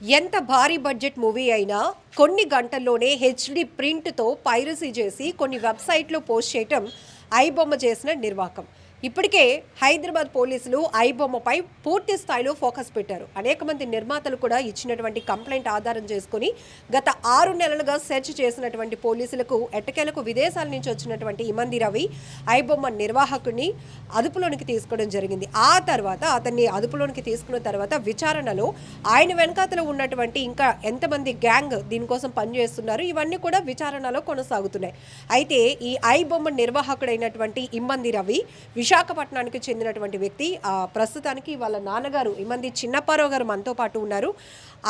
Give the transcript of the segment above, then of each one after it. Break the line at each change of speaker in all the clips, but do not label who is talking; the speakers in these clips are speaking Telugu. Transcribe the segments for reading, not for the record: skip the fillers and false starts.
ఎంత భారీ బడ్జెట్ మూవీ అయినా కొన్ని గంటల్లోనే హెచ్డి ప్రింట్తో పైరసీ చేసి కొన్ని వెబ్సైట్లో పోస్ట్ చేయటం ఐబొమ్మ చేసిన నిర్వాకం. ఇప్పటికే హైదరాబాద్ పోలీసులు ఐబొమ్మపై పూర్తి స్థాయిలో ఫోకస్ పెట్టారు. అనేక మంది నిర్మాతలు కూడా ఇచ్చినటువంటి కంప్లైంట్ ఆధారం చేసుకుని గత 6 నెలలుగా సెర్చ్ చేసినటువంటి పోలీసులకు ఎట్టకేలకు విదేశాల నుంచి వచ్చినటువంటి ఇమంది రవి ఐబొమ్మ నిర్వాహకుడిని అదుపులోనికి తీసుకోవడం జరిగింది. ఆ తర్వాత అతన్ని అదుపులోనికి తీసుకున్న తర్వాత విచారణలో ఆయన వెనకాతలో ఉన్నటువంటి ఇంకా ఎంతమంది గ్యాంగ్ దీనికోసం పనిచేస్తున్నారు ఇవన్నీ కూడా విచారణలో కొనసాగుతున్నాయి. అయితే ఈ ఐబొమ్మ నిర్వాహకుడైనటువంటి ఇమ్మంది రవి విశాఖపట్నానికి చెందినటువంటి వ్యక్తి. ప్రస్తుతానికి వాళ్ళ నాన్నగారు ఇమ్మంది చిన్నప్పారావు గారు మనతో పాటు ఉన్నారు.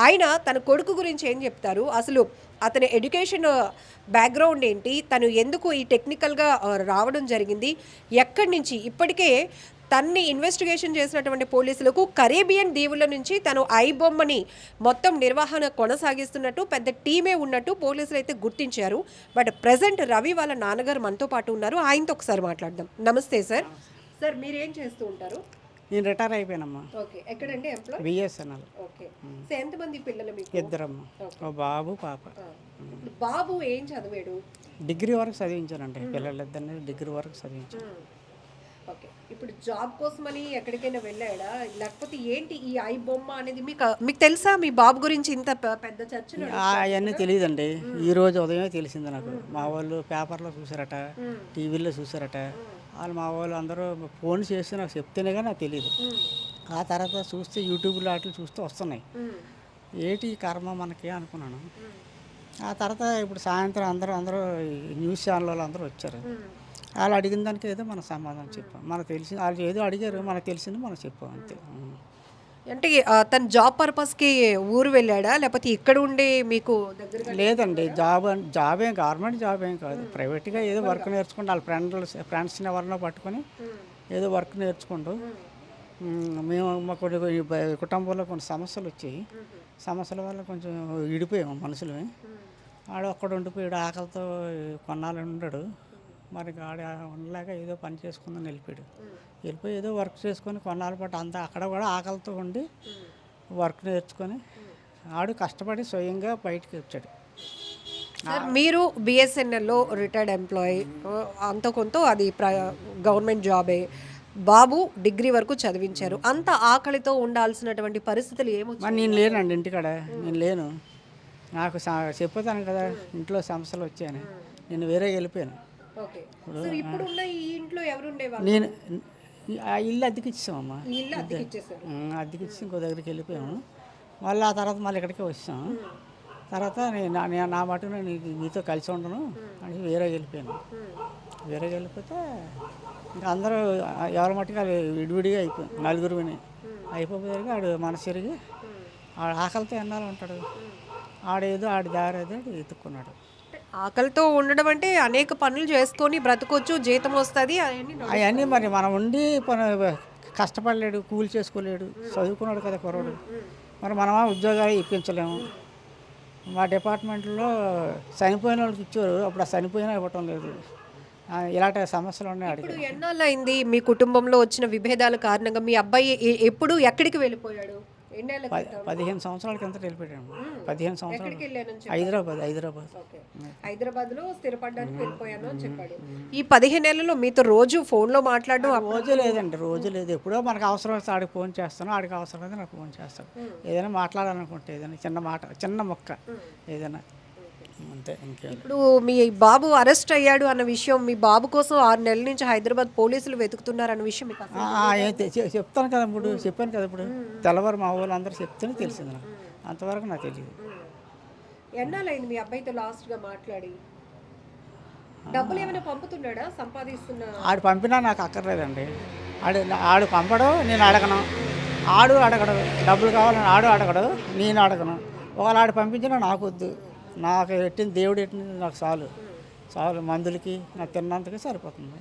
ఆయన తన కొడుకు గురించి ఏం చెప్తారు, అసలు అతని ఎడ్యుకేషన్ బ్యాక్గ్రౌండ్ ఏంటి, తను ఎందుకు ఈ టెక్నికల్గా రావడం జరిగింది, ఎక్కడి నుంచి ఇప్పటికే తన్ని ఇన్వెస్టిగేషన్ చేసినటువంటి పోలీసులకు కరేబియన్ దీవుల నుంచి తను ఐబొమ్మని మొత్తం నిర్వహణ కొనసాగిస్తున్నట్టు పెద్ద టీమే ఉన్నట్టు పోలీసులు అయితే గుర్తించారు. బట్ ప్రజెంట్ రవి వాళ్ళ నాన్నగారు మనతో పాటు ఉన్నారు. ఆయనతో ఒకసారి మాట్లాడదాం. నమస్తే సార్. సార్ మీరేం చేస్తూ ఉంటారు?
నేను రిటైర్ అయిపోయానమ్మా.
ఓకే, ఎక్కడండి ఎంప్లాయ్?
బిఎస్ఎన్ఎల్.
ఓకే, సో ఎంతమంది పిల్లలు మీకు?
ఇద్దరమ్మా, ఓ బాబు పాప.
బాబు ఏం చదివాడు?
డిగ్రీ వరకు చదివించానండి. పిల్లలిద్దరిని డిగ్రీ వరకు చదివించాను.
ఓకే, ఇప్పుడు జాబ్ కోసమని ఎక్కడికైనా వెళ్ళాడా, లేకపోతే ఏంటి ఈ ఐ బొమ్మ అనేది మీకు తెలుసా? మీ బాబు గురించి ఇంత పెద్ద చర్చ?
అవన్నీ తెలియదండి. ఈ రోజు ఉదయమే తెలిసింది నాకు. మా వాళ్ళు పేపర్లో చూసారట, టీవీలో చూసారట. వాళ్ళు మా వాళ్ళు అందరూ ఫోన్ చేసి నాకు చెప్తేనే కానీ నాకు తెలియదు. ఆ తర్వాత చూస్తే యూట్యూబ్లో వాటిలో చూస్తే వస్తున్నాయి. ఏంటి కర్మ మనకి అనుకున్నాను. ఆ తర్వాత ఇప్పుడు సాయంత్రం అందరూ న్యూస్ ఛానల్ వాళ్ళు అందరూ వచ్చారు. వాళ్ళు అడిగిన దానికి ఏదో మన సమాధానం చెప్పాం. మనకు తెలిసింది వాళ్ళు ఏదో అడిగారు, మనకు తెలిసింది మనం చెప్పాం అంతే.
అంటే తను జాబ్ పర్పస్కి ఊరు వెళ్ళాడా, లేకపోతే ఇక్కడ ఉండే మీకు దగ్గర?
లేదండి, జాబ్ ఏం గవర్నమెంట్ జాబ్ ఏం కాదు. ప్రైవేట్గా ఏదో వర్క్ నేర్చుకుంటూ వాళ్ళ ఫ్రెండ్స్ని ఎవరినో పట్టుకొని ఏదో వర్క్ నేర్చుకుంటూ మేము మా కొన్ని కుటుంబంలో కొన్ని సమస్యలు వచ్చాయి. సమస్యల వల్ల కొంచెం విడిపోయాము మనుషులు. ఆడు ఒక్కడు ఉండిపోయాడు, ఆకలితో కొన్నాళ్ళు ఉన్నాడు. మరి ఆడ ఉండలేక ఏదో పని చేసుకుందని వెళ్ళిపోయి ఏదో వర్క్ చేసుకొని కొన్నాళ్ళ పాటు అంతా అక్కడ కూడా ఆకలితో ఉండి వర్క్ నేర్చుకొని ఆడు కష్టపడి స్వయంగా బయటికి వచ్చాడు.
మీరు బిఎస్ఎన్ఎల్లో రిటైర్డ్ ఎంప్లాయీ, అంత కొంత అది గవర్నమెంట్ జాబే. బాబు డిగ్రీ వరకు చదివించారు. అంత ఆకలితో ఉండాల్సినటువంటి పరిస్థితులు ఏమో?
నేను లేనండి ఇంటికాడ, నేను లేను. నాకు చెప్పుతాను కదా ఇంట్లో సమస్యలు వచ్చాయని నేను వేరే వెళ్ళిపోయాను. నేను ఆ ఇల్లు అద్దెకి ఇచ్చామమ్మా. అద్దెకి ఇచ్చి ఇంకో దగ్గరికి వెళ్ళిపోయాము. మళ్ళీ ఆ తర్వాత మళ్ళీ ఇక్కడికే వచ్చాము. తర్వాత నా మటుకు నేను మీతో కలిసి ఉండను అని వేరే వెళ్ళిపోతే ఇంకా అందరూ ఎవరి మట్టుకు విడివిడిగా అయిపోయాం. నలుగురు అయిపోయేసరికి ఆడు మనసు తిరిగి ఆడు ఆకలితో ఎన్నాళ్ళు ఉంటాడు. ఆడేదో ఆడి దారి ఏదో ఎత్తుక్కున్నాడు.
ఆకలితో ఉండడం అంటే అనేక పనులు చేసుకొని బ్రతకొచ్చు, జీతం వస్తుంది,
అవన్నీ మరి మనం ఉండి కష్టపడలేడు, కూలి చేసుకోలేడు, చదువుకున్నాడు కదా కుర్రాడు. మరి మనమా ఉద్యోగాలు ఇప్పించలేము. మా డిపార్ట్మెంట్లో చనిపోయిన వాళ్ళకి ఇచ్చారు, అప్పుడు ఆ చనిపోయినా ఇవ్వటం లేదు. ఇలాంటి సమస్యలు ఉన్నాయి.
అడిగి ఎన్నాళ్ళు అయింది మీ కుటుంబంలో వచ్చిన విభేదాల కారణంగా మీ అబ్బాయి ఎప్పుడు ఎక్కడికి వెళ్ళిపోయాడు?
15 సంవత్సరాల కింద వెళ్ళిపోయాడు. 15 సంవత్సరాలు
హైదరాబాద్లో స్థిరపడడానికి వెళ్ళిపోయాను అని చెప్పాడు. ఈ 15 ఏళ్లలో మీతో రోజు ఫోన్లో మాట్లాడడం?
రోజు లేదు. ఎప్పుడో మనకు అవసరం వస్తే ఆడికి ఫోన్ చేస్తాను, ఆడికి అవసరం అయితే నాకు ఫోన్ చేస్తాను. ఏదైనా మాట్లాడాలనుకుంటే ఏదైనా చిన్న మాట, చిన్న మొక్క ఏదైనా అంతే.
ఇప్పుడు మీ బాబు అరెస్ట్ అయ్యాడు అన్న విషయం, మీ బాబు కోసం 6 నెలల నుంచి హైదరాబాద్ పోలీసులు వెతుకుతున్నారు అన్న విషయం మీకు
చెప్తాను కదా, చెప్పాను కదా. ఇప్పుడు తెల్లవారు మా వాళ్ళు అందరూ చెప్తేనే తెలిసింది నాకు. అంతవరకు నాకు తెలియదు.
ఎన్నాళ్ళైంది మీ అబ్బాయితో లాస్ట్గా మాట్లాడి? డబ్బులు ఏమైనా పంపుతున్నాడా, సంపాదిస్తున్నా?
ఆడు పంపినా నాకు అక్కర్లేదండి. ఆడు పంపడు, నేను అడగను. ఆడు అడగడు, డబ్బులు కావాలని ఆడు అడగడు, నేను అడగను. ఒకవేళ ఆడు పంపించినా నాకు వద్దు. నాకు దేవుడు ఎట్టింది నాకు చాలు మందులకి నాకు తిన్నంతకే సరిపోతుంది.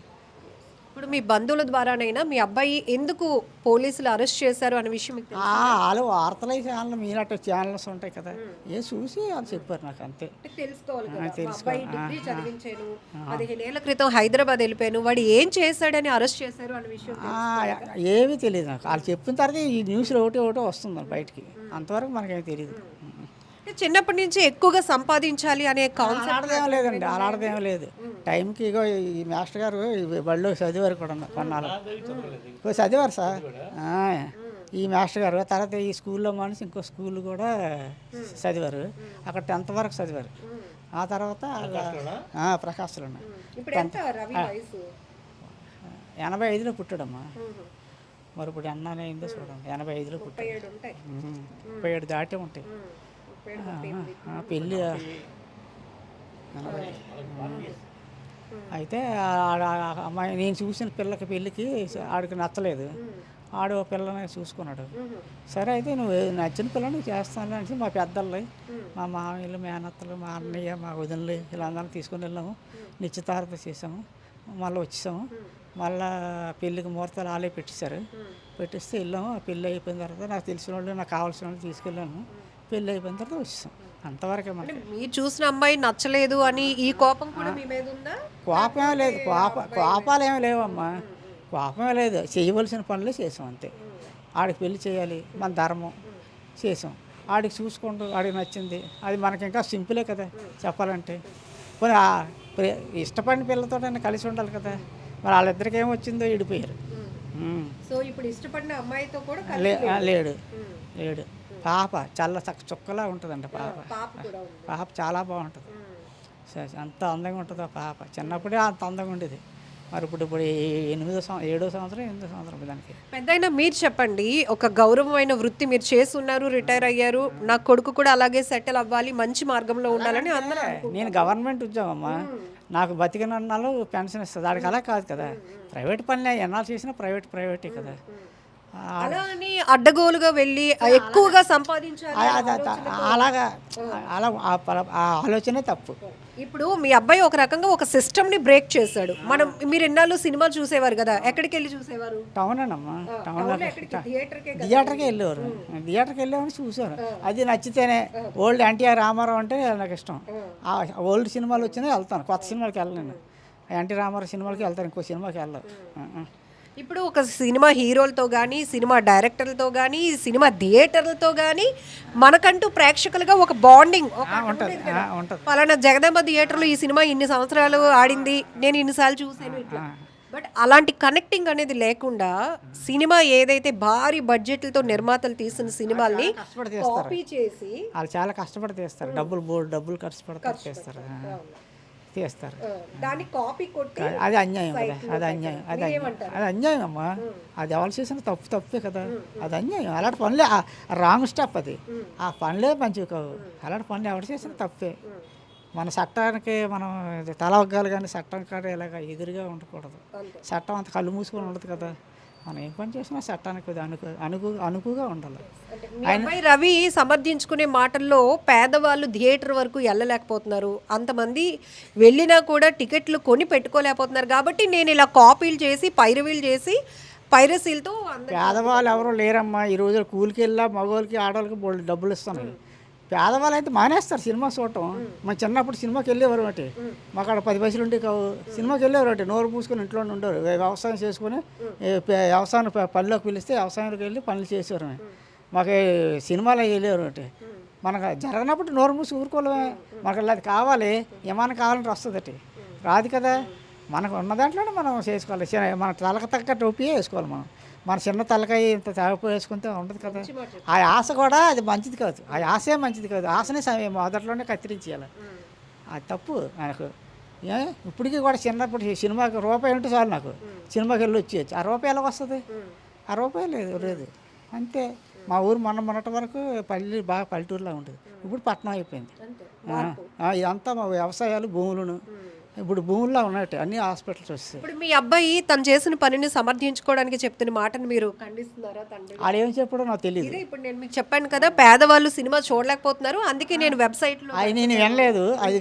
ఇప్పుడు మీ బంధువుల ద్వారానైనా మీ అబ్బాయి ఎందుకు పోలీసులు అరెస్ట్ చేశారు అనే విషయం మీకు తెలుసా?
వాళ్ళు వార్తలు ఛానల్ మీనట్టు ఛానల్స్ ఉంటాయి కదా, ఏ చూసి వాళ్ళు చెప్పారు నాకు అంతే.
అంటే తెలుసుకోవాలి కదా, మా
తెలుసుకోవాలి.
అబ్బాయి డిగ్రీ చదివించాను 15 ఏళ్ల క్రితం హైదరాబాద్ వెళ్ళిపోయాను, వాడు ఏం చేశాడని అరెస్ట్ చేశారు అనే విషయం
ఏమీ తెలియదు నాకు. వాళ్ళు చెప్పిన తర్వాత ఈ న్యూస్లో ఒకటి వస్తుంది బయటికి, అంతవరకు మనకేమీ తెలియదు.
అంటే చిన్నప్పటి నుంచి ఎక్కువగా సంపాదించాలి అనే కాన్సెప్ట్
అలాడదేం లేదండి, అలాడదేం లేదు. టైంకి ఇగో ఈ మాస్టర్ గారు ఈ బడిలో చదివారు కూడా కొన్నాళ్ళు చదివారు సార్. ఈ మాస్టర్ గారు తర్వాత ఈ స్కూల్లో మనిషి ఇంకో స్కూల్ కూడా చదివారు, అక్కడ 10th వరకు చదివారు. ఆ తర్వాత ప్రకాశ్లో
ఇప్పుడు ఎంత రవి వయసు?
85లో పుట్టాడమ్మా. మరి ఇప్పుడు ఎన్నానే అయిందో చూడండి, 85లో పుట్టాడు.
37 ఉంటాయి.
37 దాటే ఉంటాయి. పెళ్ళి అయితే అమ్మాయి నేను చూసిన పిల్లకి పెళ్ళికి ఆడికి నచ్చలేదు, ఆడు పిల్లని చూసుకున్నాడు. సరే అయితే నువ్వు నచ్చిన పిల్లని చేస్తాను అనేసి మా పెద్దలు, మా మామయ్యలు, మేనత్తలు, మా అన్నయ్య, మా వదినలు వీళ్ళందరం తీసుకుని వెళ్ళాము. నిశ్చితార్థం చేసాము, మళ్ళీ వచ్చేసాము. మళ్ళీ పెళ్ళికి ముహూర్తాలు వాళ్ళే పెట్టేశారు. పెట్టిస్తే వెళ్ళాము. పెళ్ళి అయిపోయిన తర్వాత నాకు తెలిసిన వాళ్ళు, నాకు కావాల్సిన వాళ్ళు తీసుకెళ్ళాను. పెళ్ళి అయిపోయిన తర్వాత వచ్చేసాం. అంతవరకే మనకి.
మీరు చూసిన అమ్మాయి నచ్చలేదు అని ఈ కోపం కూడా మీ మీద ఉందా?
కోపమే లేదు, కోపాలు ఏమీ లేవమ్మా, కోపమే లేదు. చేయవలసిన పనులే చేసాం అంతే. ఆడికి పెళ్లి చేయాలి, మన ధర్మం చేసాం. ఆడికి చూసుకుంటూ ఆడికి నచ్చింది, అది మనకి ఇంకా సింపులే కదా చెప్పాలంటే. పోనీ ఇష్టపడిన పిల్లతో కలిసి ఉండాలి కదా, మరి వాళ్ళిద్దరికి ఏమొచ్చిందో విడిపోయారు.
సో ఇప్పుడు ఇష్టపడిన అమ్మాయితో కూడా
లేడు లేడు. పాప చాలా చుక్కలా ఉంటుందండి పాప. పాప చాలా బాగుంటుంది, అంత అందంగా ఉంటుంది ఆ పాప. చిన్నప్పుడే అంత అందంగా ఉండేది. మరి ఇప్పుడు 7వ సంవత్సరం 8వ సంవత్సరం దానికి.
పెద్దయినా మీరు చెప్పండి, ఒక గౌరవమైన వృత్తి మీరు చేస్తున్నారు, రిటైర్ అయ్యారు, నా కొడుకు కూడా అలాగే సెటిల్ అవ్వాలి, మంచి మార్గంలో ఉండాలని అందరూ
నేను గవర్నమెంట్ ఉద్యోగం అమ్మా, నాకు బతికినన్నాళ్ళు పెన్షన్ ఇస్తుంది. దానికి అలా కాదు కదా, ప్రైవేట్ పనులే ఎన్నాళ్ళు చేసినా ప్రైవేటే కదా.
అలా అని అడ్డగోలుగా వెళ్ళి ఎక్కువగా సంపాదించాలి
అలాగా అలా ఆ ఆలోచనే తప్పు.
ఇప్పుడు మీ అబ్బాయి ఒక రకంగా ఒక సిస్టమ్ ని బ్రేక్ చేశాడు. మీరు ఎన్నాళ్ళు సినిమాలు చూసేవారు కదా, ఎక్కడికి వెళ్ళి చూసేవారు?
టౌన్ అమ్మా, థియేటర్కి వెళ్ళేవారు. థియేటర్కి వెళ్ళేవారు చూసారు, అది నచ్చితేనే. ఓల్డ్ ఎన్టీఆర్ రామారావు అంటే నాకు ఇష్టం. ఆ ఓల్డ్ సినిమాలు వచ్చినా వెళ్తాను, కొత్త సినిమాకి వెళ్ళను. ఎన్టీ రామారావు సినిమాలకి వెళ్తాను, ఇంకో సినిమాకి వెళ్ళను.
ఇప్పుడు ఒక సినిమా హీరోలతో కానీ, సినిమా డైరెక్టర్లతో కానీ, సినిమా థియేటర్లతో కానీ మనకంటూ ప్రేక్షకులుగా ఒక బాండింగ్
ఉంటుంది.
పలానా జగదాంబ థియేటర్లో ఈ సినిమా ఇన్ని సంవత్సరాలు ఆడింది, నేను ఇన్నిసార్లు చూసాను ఇట్లా. బట్ అలాంటి కనెక్టింగ్ అనేది లేకుండా సినిమా ఏదైతే భారీ బడ్జెట్లతో నిర్మాతలు తీసిన సినిమాల్ని కాపీ చేసి
వాళ్ళు చాలా కష్టపడి తీస్తారు, డబ్బులు ఖర్చు పెడతారు, చేస్తారు.
దాన్ని కాపీ కొట్టి
అది అన్యాయం కదా, అది అన్యాయం అమ్మా. అది ఎవరు చేసిన తప్పే కదా, అది అన్యాయం. అలాంటి పనులే రాంగ్ స్టెప్ అది. ఆ పనులే మంచివి కావు. అలాంటి పనులు ఎవరు చేసిన తప్పే. మన చట్టానికి మనం తల ఒగ్గాలి, కానీ చట్టం కాడ ఇలాగ ఎదురుగా ఉండకూడదు. చట్టం అంత కళ్ళు మూసుకొని ఉండదు కదా. మనం ఏం పని చేసినా చట్టానికి అనుకుగా ఉండాలి.
అబ్బాయి రవి సమర్థించుకునే మాటల్లో పేదవాళ్ళు థియేటర్ వరకు వెళ్ళలేకపోతున్నారు, అంతమంది వెళ్ళినా కూడా టికెట్లు కొని పెట్టుకోలేకపోతున్నారు, కాబట్టి నేను ఇలా కాపీలు చేసి పైరసీలతో.
పేదవాళ్ళు ఎవరు లేరమ్మా ఈ రోజు. కూలికి వెళ్ళా మగవాళ్ళకి ఆడవాళ్ళకి డబ్బులు ఇస్తున్నాయి. పేదవాళ్ళు అయితే మానేస్తారు సినిమా చూడటం. మన చిన్నప్పుడు సినిమాకి వెళ్ళేవారు అంటే, మాకు అక్కడ 10 పైసలు ఉంటే కావు. సినిమాకి వెళ్ళేవారు అంటే నోరు పూసుకొని ఇంట్లోనే ఉండేవారు. వ్యవసాయం చేసుకుని వ్యవసాయం పనిలోకి పిలిస్తే వ్యవసాయంలోకి వెళ్ళి పనులు చేసేవారు. మాకు సినిమాలో వెళ్ళేవారు అంటే, మనకు జరగనప్పుడు నోరు మూసి ఊరుకోలేమే. మనకు అది కావాలి, ఏమైనా కావాలంటే వస్తుంది రాదు కదా. మనకు ఉన్న దాంట్లోనే మనం చేసుకోవాలి. మన తలకు తగ్గ టోపీ వేసుకోవాలి. మన చిన్న తలకాయ ఇంత తేప వేసుకుంటే ఉండదు కదా. ఆ ఆశ కూడా అది మంచిది కాదు, ఆ ఆశే మంచిది కాదు. ఆశనే మొదట్లోనే కత్తిరించేయాలి, అది తప్పు నాకు. ఇప్పటికీ కూడా చిన్నప్పుడు సినిమాకి రూపాయి ఉంటే చాలు, నాకు సినిమాకి వెళ్ళి వచ్చేయచ్చు. ఆ రూపాయి ఎలా వస్తుంది? ఆ రూపాయి లేదు అంతే. మా ఊరు మొన్నటి వరకు బాగా పల్లెటూరులో ఉండేది, ఇప్పుడు పట్టణం అయిపోయింది. ఇదంతా మా వ్యవసాయాలు, భూములను. ఇప్పుడు భూముల్లో ఉన్నట్టు అన్ని హాస్పిటల్స్ వస్తాయి.
ఇప్పుడు మీ అబ్బాయి తను చేసిన పనిని సమర్థించుకోవడానికి చెప్తున్న మాటను మీరు ఖండిస్తున్నారా? తండ్రి
ఆడేం చెప్పడో నాకు తెలియదు.
ఇప్పుడు నేను మీకు చెప్పాను కదా, పేదవాళ్ళు సినిమా చూడలేకపోతున్నారు, అందుకే నేను వెబ్సైట్లో
అది నేను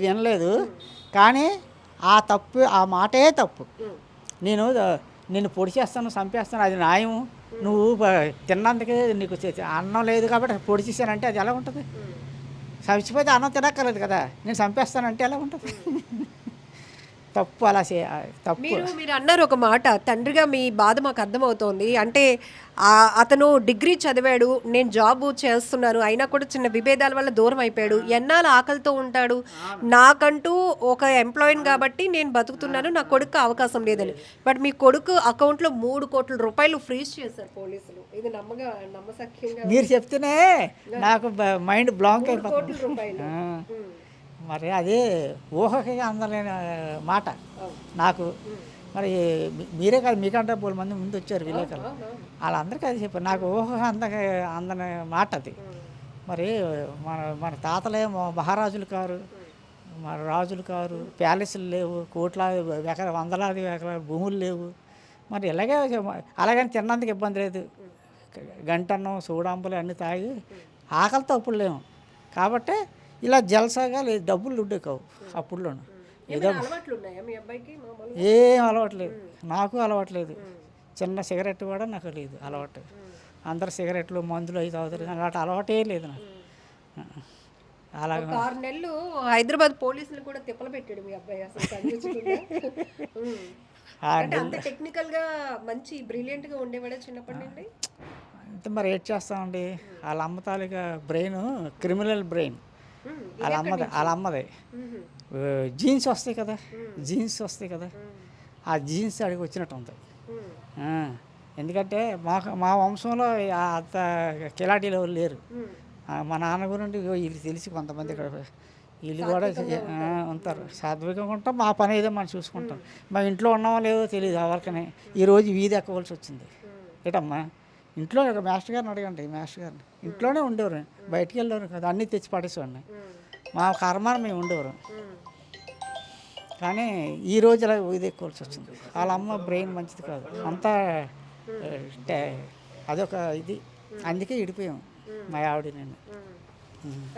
వినలేదు. కానీ ఆ మాటే తప్పు. నేను నిన్ను పొడి చేస్తాను చంపేస్తాను అది న్యాయం. నువ్వు తిన్నందుకే నీకు అన్నం లేదు కాబట్టి పొడి చేశానంటే అది ఎలా ఉంటుంది? చచ్చిపోతే అన్నం తినక్కర్లేదు కదా, నేను చంపేస్తానంటే ఎలా ఉంటుంది? తప్పు అలా తప్పు.
మీరు అన్నారు ఒక మాట, తండ్రిగా మీ బాధ మాకు అర్థమవుతోంది. అంటే అతను డిగ్రీ చదివాడు, నేను జాబ్ చేస్తున్నాను, అయినా కూడా చిన్న విభేదాల వల్ల దూరం అయిపోయాడు. ఎన్నాళ్ళు ఆకలితో ఉంటాడు, నాకంటూ ఒక ఎంప్లాయీని కాబట్టి నేను బతుకుతున్నాను, నా కొడుకు అవకాశం లేదని. బట్ మీ కొడుకు అకౌంట్లో 3 కోట్ల రూపాయలు ఫ్రీజ్ చేశారు పోలీసులు. ఇది నమ్మసక్యంగా
మీరు చెప్తేనే నాకు మైండ్ బ్లాంక్ అయిపోతుంది.
రూపాయలు
మరి అదే ఊహకి అందలేని మాట నాకు. మరి మీరే కాదు, మీకంటే 3 మంది ముందు వచ్చారు విలేకరులు, వాళ్ళందరికీ అది చెప్పారు. నాకు ఊహ అందని మాట అది. మరి మన తాతలే మహారాజులు కారు, మన రాజులు కారు, ప్యాలెస్లు లేవు, కోట్లాది వందలాది ఎకరాల భూములు లేవు. మరి అలాగని తిన్నందుకు ఇబ్బంది లేదు. గంటన్నం సూడాంబులు అన్నీ తాగి ఆకలితో అప్పుడు లేము కాబట్టి ఇలా జలసాగా లేదు, డబ్బులు ఉండేకావు అప్పుడులోను. ఏదో ఏం అలవాట్లేదు, నాకు అలవాట్లేదు. చిన్న సిగరెట్ కూడా నాకు లేదు అలవాటు. అందరు సిగరెట్లు మందులు అవి తాగుతారు, అలాంటి అలవాటే లేదు నాకు. అలాగే
6 నెలలు హైదరాబాద్ పోలీసులు కూడా తిప్పలు పెట్టాడు మీ అబ్బాయి. అసలు అంత టెక్నికల్ గా మంచి బ్రిలియంట్ గా ఉండేవాడే చిన్నప్పటి నుండి.
అంటే మరి ఏం చేస్తామండి, వాళ్ళ అమ్మ తాలూకా బ్రెయిన్ క్రిమినల్ బ్రెయిన్. వాళ్ళ అమ్మది జీన్స్ వస్తాయి కదా, ఆ జీన్స్ అడిగి వచ్చినట్టు ఉంది. ఎందుకంటే మా వంశంలో అంత కిలాడీలు ఎవరు లేరు. మా నాన్న గురించి వీళ్ళు తెలిసి కొంతమంది ఇక్కడ వీళ్ళు కూడా ఉంటారు. సాత్వికంగా ఉంటాం, మా పని ఏదో మనం చూసుకుంటాం. మా ఇంట్లో ఉన్నామో లేదో తెలియదు ఎవరికనే. ఈరోజు వీధి ఎక్కవలసి వచ్చింది. ఏటమ్మా ఇంట్లో మాస్టర్ గారిని అడగండి, మాస్టర్ గారిని. ఇంట్లోనే ఉండేవారు, బయటికి వెళ్ళేవారు కదా, అన్నీ తెచ్చి పడేసేవాడిని. మా కర్మాన్ని మేము ఉండేవారు. కానీ ఈ రోజు ఇలా ఇది ఎక్కువలసి వచ్చింది. వాళ్ళ అమ్మ బ్రెయిన్ మంచిది కాదు, అంతా అదొక ఇది. అందుకే విడిపోయాం మా ఆవిడ నేను.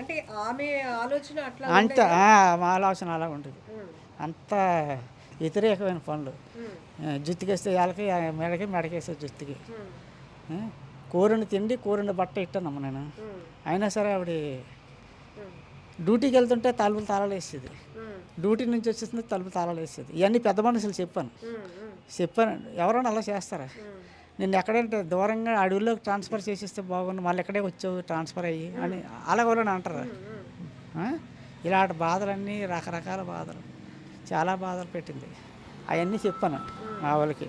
అంటే ఆమె ఆలోచన అట్లా
అంత మా ఆలోచన అలా ఉంటుంది. అంత వ్యతిరేకమైన పనులు. జుత్తుకేస్తే వాళ్ళకి మెడకేస్తే జుత్తుకి. కూరని తిండి కూరని బట్ట ఇట్టానమ్మ నేను. అయినా సరే ఆవిడ డ్యూటీకి వెళ్తుంటే తలుపులు తాళాలు వేసేది, డ్యూటీ నుంచి వచ్చేసింది తలుపులు తాళాలు వేసేది. ఇవన్నీ పెద్ద మనుషులు చెప్పాను. ఎవరైనా అలా చేస్తారా? నిన్ను ఎక్కడంటే దూరంగా అడవుల్లోకి ట్రాన్స్ఫర్ చేసేస్తే బాగుండు, మళ్ళీ ఎక్కడే వచ్చావు ట్రాన్స్ఫర్ అయ్యి అని అలాగోలని అంటారు. ఇలాంటి బాధలన్నీ రకరకాల బాధలు, చాలా బాధలు పెట్టింది. అవన్నీ చెప్పాను మా వాళ్ళకి.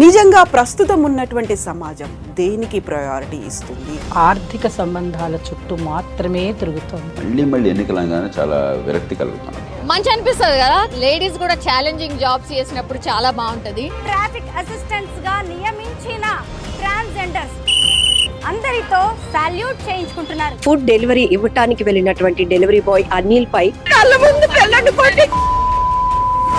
నిజంగా ప్రస్తుతం ఉన్నటువంటి సమాజం దేనికి ప్రయారిటీ ఇస్తుంది?
ఆర్థిక సంబంధాల చుట్టూ మాత్రమే తిరుగుతుంది.
మళ్ళీ ఎన్నికలంగానే చాలా విరక్తి కలుగుతాను.
మంచి అనిపిస్తుంది కదా, లేడీస్ కూడా ఛాలెంజింగ్ జాబ్స్ చేసినప్పుడు చాలా బాగుంటది.
ట్రాఫిక్ అసిస్టెంట్స్ గా నియమించిన ట్రాన్స్జెండర్స్ అందరితో సాల్యూట్ చేయించుకుంటున్నారు.
ఫుడ్ డెలివరీ ఇవ్వటానికి వెళ్ళినటువంటి డెలివరీ బాయ్ అనిల్ పై కళ్ళ ముందు